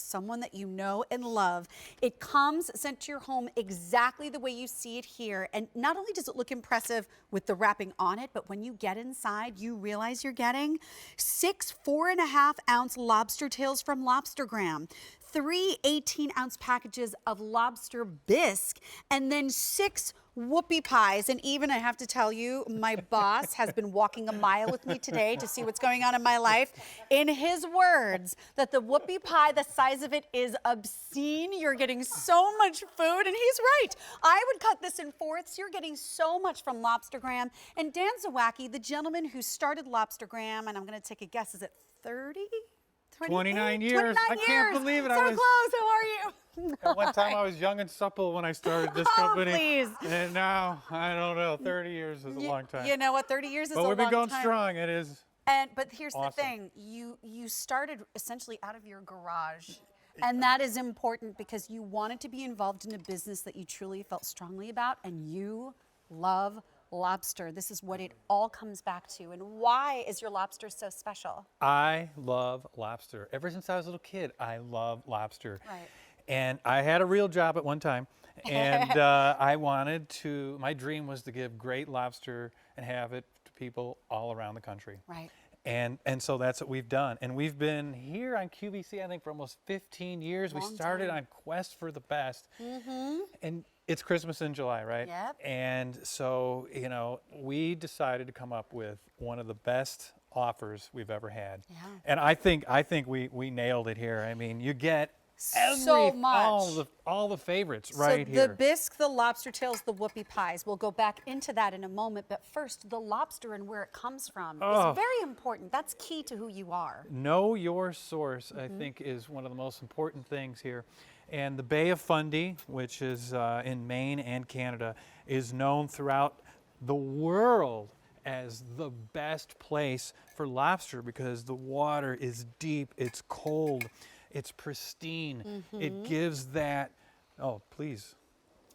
someone that you know and love. It comes sent to your home exactly the way you see it here. And not only does it look impressive with the wrapping on it, but when you get inside, you realize you're getting 6 4.5-ounce lobster tails from Lobstergram, 3 18-ounce packages of lobster bisque, and then 6 whoopie pies. And even, I have to tell you, my boss has been walking a mile with me today to see what's going on in my life. In his words, that the whoopie pie, the size of it is obscene. You're getting so much food, and he's right. I would cut this in fourths. You're getting so much from Lobstergram. And Dan Zawacki, the gentleman who started Lobstergram, and I'm going to take a guess, is it 30? 29 years. I can't believe it. So close. How are you? At one time, I was young and supple when I started this company. Please. And now, I don't know, 30 years is a long time. You know what? 30 years is a long time. But we've been going strong. It is. But here's awesome. the thing. You started essentially out of your garage. And that is important because you wanted to be involved in a business that you truly felt strongly about, and you love lobster. This is what it all comes back to. And why is your lobster so special? I love lobster. Ever since I was a little kid, I love lobster. Right. And I had a real job at one time. And I wanted to, my dream was to give great lobster and have it to people all around the country. Right. And so that's what we've done. And we've been here on QVC, I think, for almost 15 years. We started on Quest for the Best. And it's Christmas in July, right? Yep. And so, you know, we decided to come up with one of the best offers we've ever had. Yeah. And I think we nailed it here. I mean, you get so much. all the favorites right here. So the bisque, the lobster tails, the whoopie pies. We'll go back into that in a moment. But first, the lobster and where it comes from is very important. That's key to who you are. Know your source, I think, is one of the most important things here. And the Bay of Fundy, which is in Maine and Canada, is known throughout the world as the best place for lobster because the water is deep, it's cold, it's pristine. It gives that, oh, please.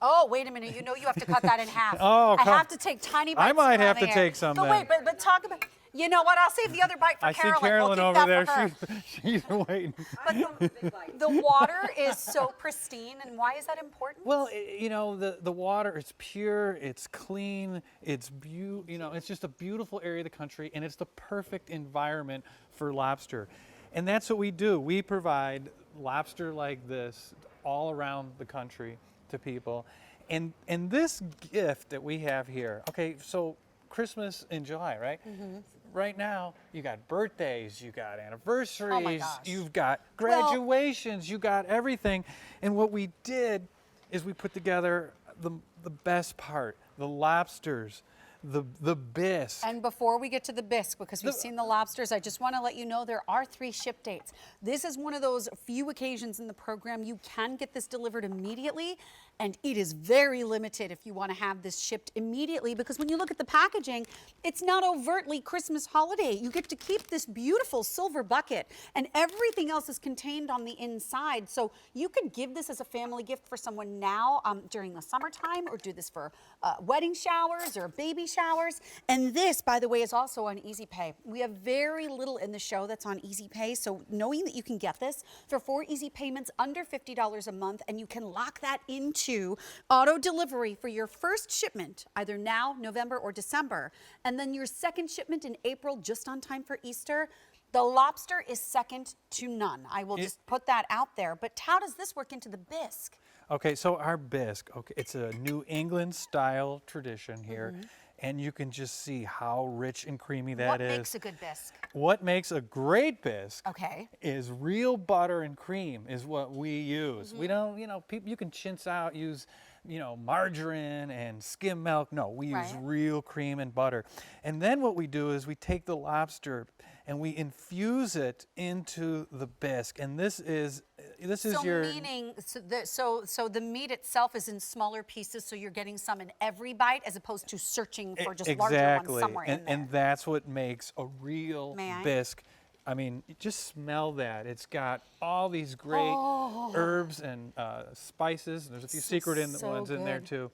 Oh, wait a minute. You know you have to cut that in half. Oh, I have to take tiny bites. I might have to there. take some But then. wait, but talk about, you know what? I'll save the other bite for I Carolyn. see Carolyn We'll keep over that there. for her. She's waiting. But the water is so pristine, and why is that important? Well, you know, the water is pure, it's clean, it's it's just a beautiful area of the country, and it's the perfect environment for lobster. And that's what we do. We provide lobster like this all around the country to people. And this gift that we have here, okay, so Christmas in July, right? Right now, you got birthdays, you got anniversaries, you've got graduations, you got everything. And what we did is we put together the best part, the lobsters, the bisque. And before we get to the bisque, because we've seen the lobsters, I just want to let you know there are 3 ship dates. This is one of those few occasions in the program you can get this delivered immediately, and it is very limited if you want to have this shipped immediately, because when you look at the packaging, it's not overtly Christmas holiday. You get to keep this beautiful silver bucket, and everything else is contained on the inside. So you could give this as a family gift for someone now during the summertime, or do this for wedding showers or baby showers. And this, by the way, is also on Easy Pay. We have very little in the show that's on Easy Pay, so knowing that you can get this for 4 easy payments under $50 a month, and you can lock that into auto delivery for your first shipment, either now, November, or December, and then your second shipment in April, just on time for Easter. The lobster is second to none. I will just put that out there. But how does this work into the bisque? Okay, so our bisque, okay, it's a New England style tradition here. And you can just see how rich and creamy that is. What makes a good bisque? What makes a great bisque is real butter and cream is what we use. We don't, you can chintz out, use, margarine and skim milk. No, we use real cream and butter. And then what we do is we take the lobster and we infuse it into the bisque. And this is your... Meaning, so the meat itself is in smaller pieces, so you're getting some in every bite as opposed to searching for just larger ones somewhere in there. And that's what makes a real bisque. I mean, just smell that. It's got all these great herbs and spices. There's a few secret ones in there too.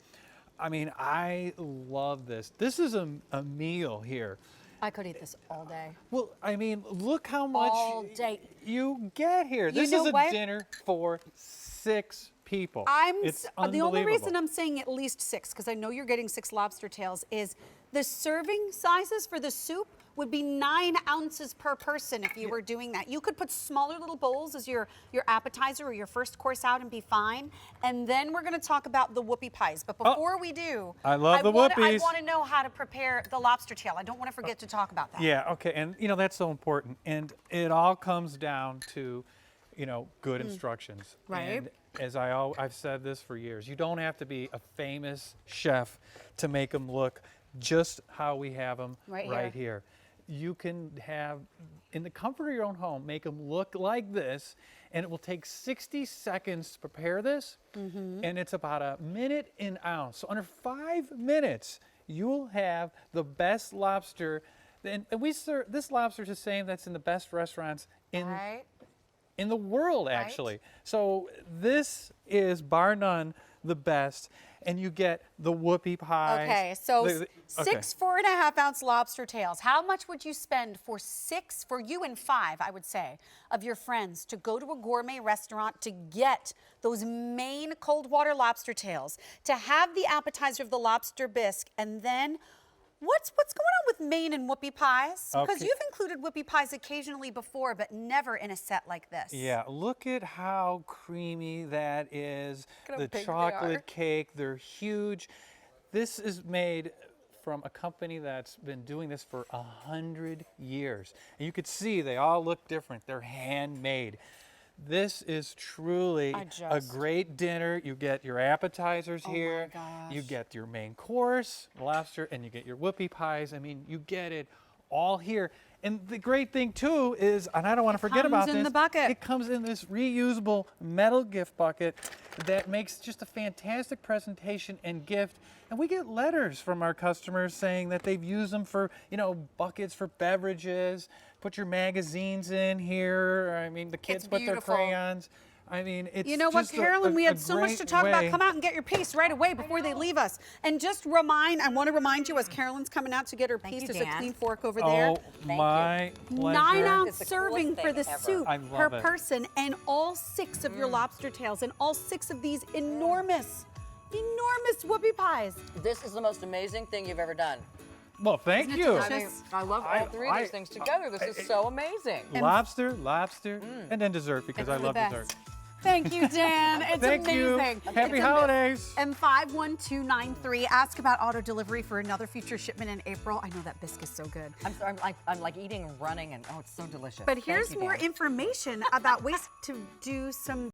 I mean, I love this. This is a meal here. I could eat this all day. Well, I mean, look how much All day. you get here. This know is a what? dinner for 6 people. It's The only unbelievable. reason I'm saying at least 6, because I know you're getting 6 lobster tails, is the serving sizes for the soup would be 9 ounces per person if you were doing that. You could put smaller little bowls as your appetizer or your first course out and be fine. And then we're going to talk about the whoopie pies. But before we do, I love the I whoopies. want to know how to prepare the lobster tail. I don't want to forget to talk about that. Yeah, okay, and that's so important. And it all comes down to, good instructions. Right. And as I've said this for years, you don't have to be a famous chef to make them look just how we have them Right here. You can have, in the comfort of your own home, make them look like this, and it will take 60 seconds to prepare this, and it's about a minute an ounce. So under 5 minutes, you'll have the best lobster. And we serve this lobster is the same that's in the best restaurants in the world, actually. So this is, bar none, the best. And you get the whoopie pies. Okay, so 6 4.5-ounce lobster tails. How much would you spend for 6, for you and 5, I would say, of your friends to go to a gourmet restaurant to get those Maine cold water lobster tails, to have the appetizer of the lobster bisque, and then what's going on with Maine and whoopie pies? Because you've included whoopie pies occasionally before, but never in a set like this. Yeah, look at how creamy that is. Look at how The big they are. chocolate cake, they're huge. This is made from a company that's been doing this for 100 years. And you could see they all look different. They're handmade. This is truly a great dinner. You get your appetizers here. You get your main course, lobster, and you get your whoopie pies. I mean, you get it all here. And the great thing too is, and I don't want to forget about this. It comes in the bucket. It comes in this reusable metal gift bucket that makes just a fantastic presentation and gift. And we get letters from our customers saying that they've used them for, buckets for beverages. Put your magazines in here. I mean, the kids put their crayons. I mean, it's You know what, just Carolyn, we had so much great to talk about. way. Come out and get your piece right away before they leave us. And just I want to remind you as Carolyn's coming out to get her piece, you, there's a Dan. clean fork over there. Oh, my pleasure. 9-ounce It's the serving coolest for the thing ever. soup I per love it. person, and all 6 of your lobster tails, and all 6 of these enormous whoopie pies. This is the most amazing thing you've ever done. Well, thank you. I mean, I love all 3 of these things together. This is so amazing. Lobster, and then dessert because I the love best. dessert. Thank you, Dan. It's Thank you. amazing. Happy holidays. M51293. Ask about auto delivery for another future shipment in April. I know that bisque is so good. I'm like eating and running, and it's so delicious. But here's Thank you, more Dan. information about ways to do some